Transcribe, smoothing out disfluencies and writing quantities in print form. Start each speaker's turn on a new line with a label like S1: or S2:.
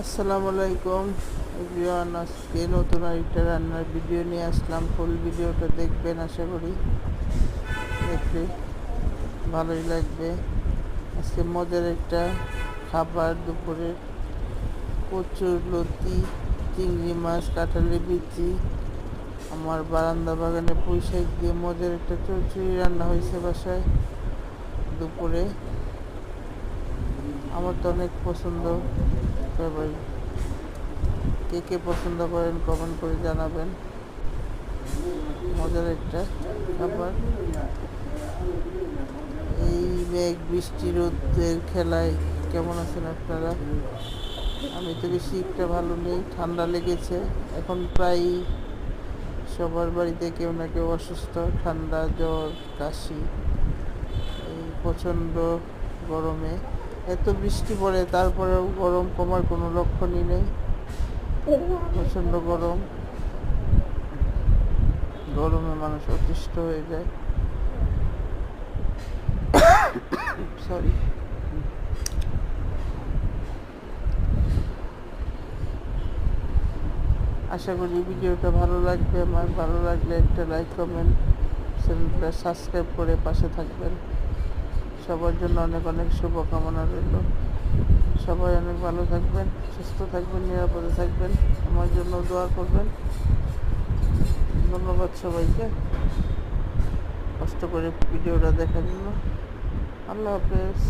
S1: আসসালামু আলাইকুম এভরিওয়ান। আজকে নতুন আরেকটা রান্নার ভিডিও নিয়ে আসলাম। ফুল ভিডিওটা দেখবেন, আশা করি দেখলে ভালোই লাগবে। আজকে মজার একটা খাবার, দুপুরে কচুর লতি, চিংড়ি মাছ, কাঁঠালের বিচি, আমার বারান্দা বাগানে পুঁই শাক দিয়ে মজার একটা চচ্চড়ি রান্না হয়েছে বাসায় দুপুরে। আমার তো অনেক পছন্দ, সবাই কে কে পছন্দ করেন কমেন্ট করে জানাবেন। মজার একটা খাবার। এই মেঘ বৃষ্টি রোদের খেলায় কেমন আছেন আপনারা? আমি তো বেশি একটা ভালো নেই, ঠান্ডা লেগেছে। এখন প্রায় সবার বাড়িতে কেউ না কেউ অসুস্থ, ঠান্ডা, জ্বর, কাশি। এই প্রচণ্ড গরমে, এত বৃষ্টি পড়ে তারপরেও গরম কমার কোনো লক্ষণই নেই। প্রচণ্ড গরমে মানুষ অতিষ্ঠ হয়ে যায়। সরি। আশা করি ভিডিওটা ভালো লাগবে। আমার ভালো লাগলে একটা লাইক, কমেন্ট, চ্যানেলটা সাবস্ক্রাইব করে পাশে থাকবেন। সবার জন্য অনেক অনেক শুভকামনা রইল। সবাই অনেক ভালো থাকবেন, সুস্থ থাকবেন, নিরাপদে থাকবেন। আমার জন্য দোয়া করবেন। ধন্যবাদ সবাইকে কষ্ট করে ভিডিওটা দেখার জন্য। আল্লাহ হাফেজ।